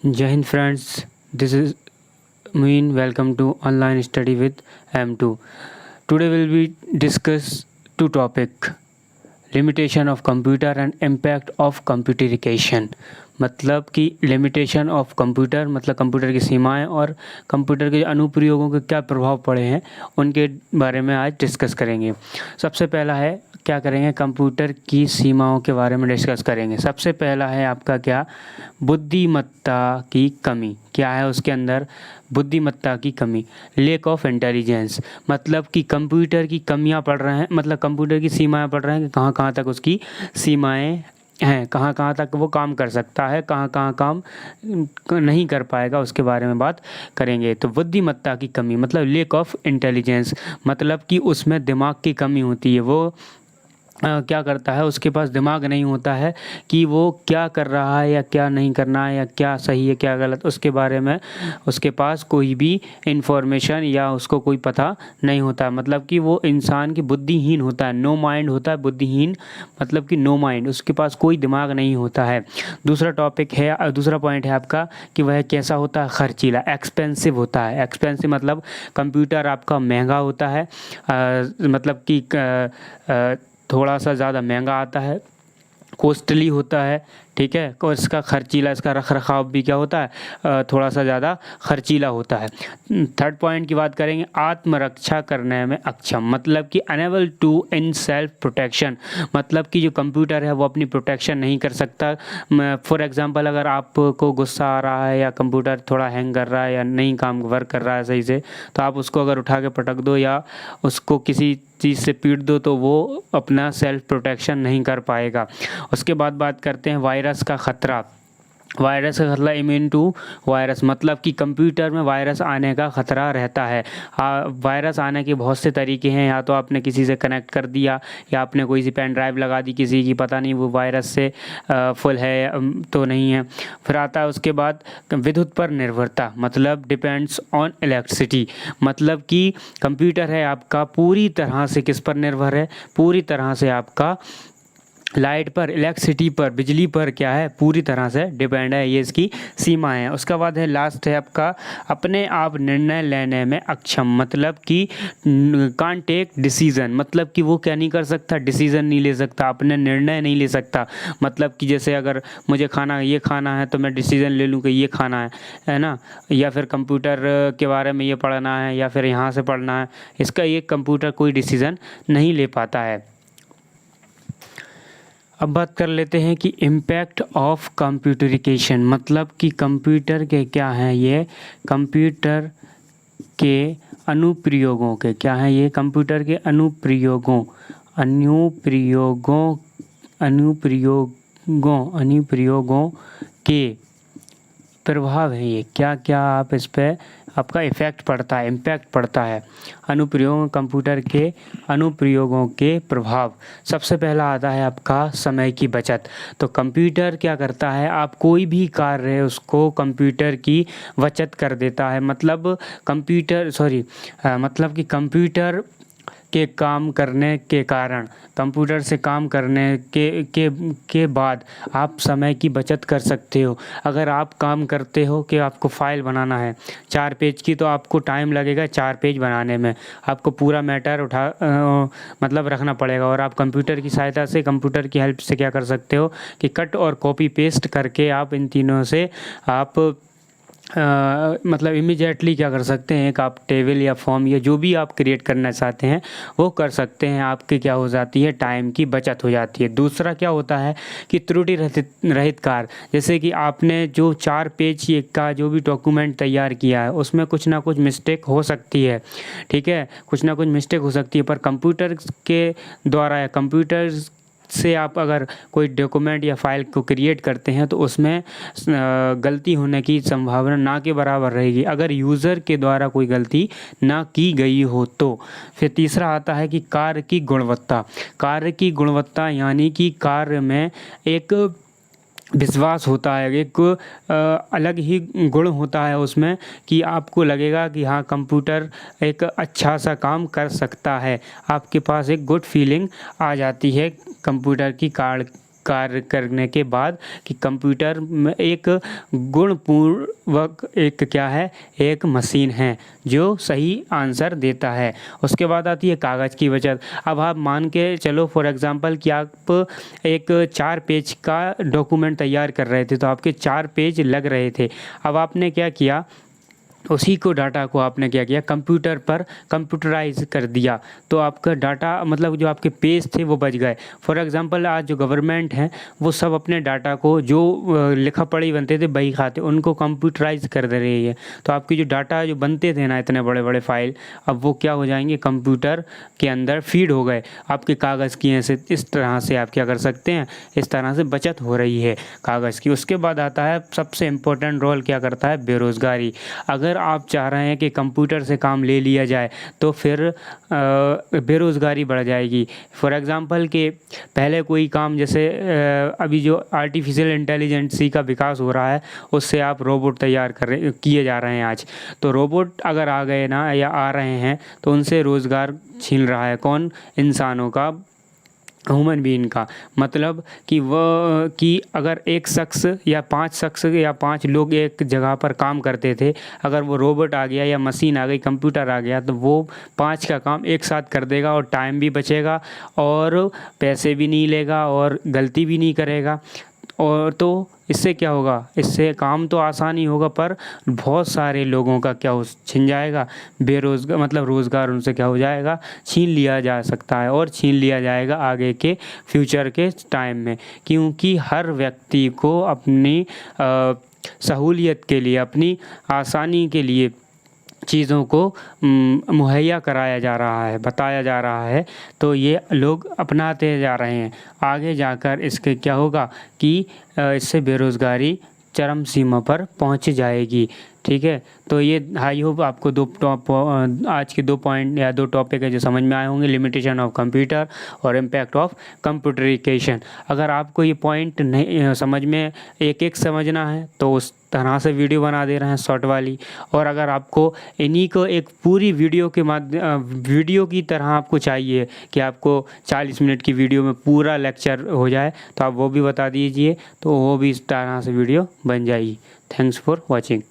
Jai Hind friends, this is Muin. Welcome to Online Study with M2. Today we'll be discuss two topic limitation of computer and impact of computerification. मतलब कि limitation of computer मतलब computer की सीमाएं और computer के अनुप्रयोगों के क्या प्रभाव पड़े हैं उनके बारे में आज डिस्कस करेंगे। सबसे पहला है क्या करेंगे, कंप्यूटर की सीमाओं के बारे में डिस्कस करेंगे। सबसे पहला है आपका क्या, बुद्धिमत्ता की कमी। क्या है उसके अंदर, बुद्धिमत्ता की कमी, लेक ऑफ इंटेलिजेंस। मतलब कि कंप्यूटर की कमियां पड़ रहे हैं, मतलब कंप्यूटर की सीमाएं पड़ रहे हैं कि कहाँ कहाँ तक उसकी सीमाएं हैं, कहाँ कहाँ तक वो काम कर सकता है, कहाँ कहाँ काम नहीं कर पाएगा, उसके बारे में बात करेंगे। तो बुद्धिमत्ता की कमी मतलब लेक ऑफ इंटेलिजेंस, मतलब कि उसमें दिमाग की कमी होती है। वो क्या करता है, उसके पास दिमाग नहीं होता है कि वो क्या कर रहा है या क्या नहीं करना है या क्या सही है क्या गलत, उसके बारे में उसके पास कोई भी इंफॉर्मेशन या उसको कोई पता नहीं होता। मतलब कि वो इंसान की बुद्धिहीन होता है, नो माइंड होता है, बुद्धिहीन मतलब कि नो माइंड, उसके पास कोई दिमाग नहीं होता है। दूसरा टॉपिक है, दूसरा पॉइंट है आपका कि वह कैसा होता है, खर्चीला, एक्सपेंसिव होता है। एक्सपेंसिव मतलब कंप्यूटर आपका महंगा होता है, मतलब कि थोड़ा सा ज़्यादा महंगा आता है, कॉस्टली होता है, ठीक है। और इसका खर्चीला, इसका रख रखाव भी क्या होता है, थोड़ा सा ज़्यादा खर्चीला होता है। थर्ड पॉइंट की बात करेंगे, आत्मरक्षा करने में अक्षम, मतलब कि unable to in self protection, मतलब कि जो कंप्यूटर है वो अपनी प्रोटेक्शन नहीं कर सकता। फॉर एग्जांपल अगर आपको गुस्सा आ रहा है या कंप्यूटर थोड़ा हैंग कर रहा है या नहीं काम वर्क कर रहा है सही से, तो आप उसको अगर उठा के पटक दो या उसको किसी चीज़ से पीट दो तो वो अपना सेल्फ प्रोटेक्शन नहीं कर पाएगा। उसके बाद बात करते हैं वायरस का ख़तरा। वायरस का खतरा, इम्यून टू वायरस, मतलब कि कंप्यूटर में वायरस आने का ख़तरा रहता है। वायरस आने के बहुत से तरीके हैं, या तो आपने किसी से कनेक्ट कर दिया या आपने कोई सी पेन ड्राइव लगा दी किसी की, पता नहीं वो वायरस से फुल है तो नहीं है। फिर आता है उसके बाद विद्युत पर निर्भरता, मतलब डिपेंड्स ऑन इलेक्ट्रिसिटी, मतलब कि कंप्यूटर है आपका पूरी तरह से किस पर निर्भर है, पूरी तरह से आपका लाइट पर, इलेक्ट्रिसिटी पर, बिजली पर क्या है, पूरी तरह से डिपेंड है। ये इसकी सीमा है। उसके बाद है लास्ट है आपका अपने आप निर्णय लेने में अक्षम, मतलब कि कांट टेक डिसीज़न, मतलब कि वो क्या नहीं कर सकता, डिसीज़न नहीं ले सकता, अपने निर्णय नहीं ले सकता। मतलब कि जैसे अगर मुझे खाना ये खाना है तो मैं डिसीज़न ले लूँ कि ये खाना है ना, या फिर कंप्यूटर के बारे में ये पढ़ना है या फिर यहाँ से पढ़ना है, इसका ये कंप्यूटर कोई डिसीज़न नहीं ले पाता है। अब बात कर लेते हैं कि इम्पैक्ट ऑफ कंप्यूटरिकेशन, मतलब कि कंप्यूटर के क्या हैं, ये कंप्यूटर के अनुप्रयोगों के क्या हैं, ये कंप्यूटर के अनुप्रयोगों अनुप्रयोगों अनुप्रयोगों अनुप्रयोगों के प्रभाव है। ये क्या क्या आप इस पर आपका इफ़ेक्ट पड़ता है, इम्पैक्ट पड़ता है, अनुप्रयोग, कंप्यूटर के अनुप्रयोगों के प्रभाव। सबसे पहला आता है आपका समय की बचत। तो कंप्यूटर क्या करता है, आप कोई भी कार्य है उसको कंप्यूटर की बचत कर देता है। मतलब मतलब कि कंप्यूटर के काम करने के कारण, कंप्यूटर से काम करने के बाद आप समय की बचत कर सकते हो। अगर आप काम करते हो कि आपको फ़ाइल बनाना है 4 पेज की, तो आपको टाइम लगेगा 4 पेज बनाने में, आपको पूरा मैटर मतलब रखना पड़ेगा। और आप कंप्यूटर की सहायता से, कंप्यूटर की हेल्प से क्या कर सकते हो कि कट और कॉपी पेस्ट करके आप इन तीनों से आप मतलब इमीडिएटली क्या कर सकते हैं, एक आप टेबल या फॉर्म या जो भी आप क्रिएट करना चाहते हैं वो कर सकते हैं। आपकी क्या हो जाती है, टाइम की बचत हो जाती है। दूसरा क्या होता है कि त्रुटि रहित कार्य, जैसे कि आपने जो 4 पेज का जो भी डॉक्यूमेंट तैयार किया है उसमें कुछ ना कुछ मिस्टेक हो सकती है, ठीक है, कुछ ना कुछ मिस्टेक हो सकती है, पर कंप्यूटर के द्वारा या कंप्यूटर से आप अगर कोई डॉक्यूमेंट या फाइल को क्रिएट करते हैं तो उसमें गलती होने की संभावना ना के बराबर रहेगी, अगर यूज़र के द्वारा कोई गलती ना की गई हो तो। फिर तीसरा आता है कि कार्य की गुणवत्ता। कार्य की गुणवत्ता यानी कि कार्य में एक विश्वास होता है, एक अलग ही गुण होता है उसमें कि आपको लगेगा कि हाँ कंप्यूटर एक अच्छा सा काम कर सकता है, आपके पास एक गुड फीलिंग आ जाती है कंप्यूटर की कार्य कार्य करने के बाद कि कंप्यूटर में एक गुणपूर्वक एक क्या है, एक मशीन है जो सही आंसर देता है। उसके बाद आती है कागज़ की बचत। अब आप मान के चलो फॉर एग्ज़ाम्पल कि आप एक 4 पेज का डॉक्यूमेंट तैयार कर रहे थे, तो आपके 4 पेज लग रहे थे। अब आपने क्या किया, उसी को डाटा को आपने क्या किया, कंप्यूटर पर कंप्यूटराइज कर दिया, तो आपका डाटा मतलब जो आपके पेज थे वो बच गए। फॉर एग्जांपल आज जो गवर्नमेंट है वो सब अपने डाटा को जो लिखा पढ़ी बनते थे बही खाते उनको कंप्यूटराइज कर दे रही है। तो आपकी जो डाटा जो बनते थे ना इतने बड़े बड़े फाइल, अब वो क्या हो जाएंगे, कंप्यूटर के अंदर फीड हो गए। आपके कागज़ की ऐसे इस तरह से आप क्या कर सकते हैं, इस तरह से बचत हो रही है कागज़ की। उसके बाद आता है सबसे इम्पोर्टेंट रोल क्या करता है, बेरोज़गारी। अगर आप चाह रहे हैं कि कंप्यूटर से काम ले लिया जाए तो फिर बेरोज़गारी बढ़ जाएगी। फॉर एग्ज़ाम्पल कि पहले कोई काम जैसे अभी जो आर्टिफिशियल इंटेलिजेंसी का विकास हो रहा है उससे आप रोबोट तैयार किए जा रहे हैं आज। तो रोबोट अगर आ गए ना या आ रहे हैं तो उनसे रोज़गार छीन रहा है कौन, इंसानों का, ह्यूमन बीइंग का। मतलब कि वह कि अगर एक शख्स या 5 शख्स या 5 लोग एक जगह पर काम करते थे, अगर वो रोबोट आ गया या मशीन आ गई, कंप्यूटर आ गया, तो वो 5 का काम एक साथ कर देगा और टाइम भी बचेगा और पैसे भी नहीं लेगा और गलती भी नहीं करेगा। और तो इससे क्या होगा, इससे काम तो आसान ही होगा पर बहुत सारे लोगों का क्या हो छिन जाएगा, बेरोज़गार मतलब रोज़गार उनसे क्या हो जाएगा, छीन लिया जा सकता है और छीन लिया जाएगा आगे के फ्यूचर के टाइम में। क्योंकि हर व्यक्ति को अपनी सहूलियत के लिए, अपनी आसानी के लिए चीज़ों को मुहैया कराया जा रहा है, बताया जा रहा है, तो ये लोग अपनाते जा रहे हैं। आगे जाकर इसके क्या होगा कि इससे बेरोज़गारी चरम सीमा पर पहुंच जाएगी। ठीक है, तो ये आई होप आपको आज के 2 पॉइंट या 2 टॉपिक है जो समझ में आए होंगे, लिमिटेशन ऑफ कंप्यूटर और इम्पैक्ट ऑफ कंप्यूटराइजेशन। अगर आपको ये पॉइंट नहीं समझ में एक समझना है तो उस तरह से वीडियो बना दे रहे हैं शॉर्ट वाली। और अगर आपको इन्हीं को एक पूरी वीडियो के वीडियो की तरह आपको चाहिए कि आपको 40 मिनट की वीडियो में पूरा लेक्चर हो जाए तो आप वो भी बता दीजिए, तो वो भी इस तरह से वीडियो बन जाएगी। Thanks for watching.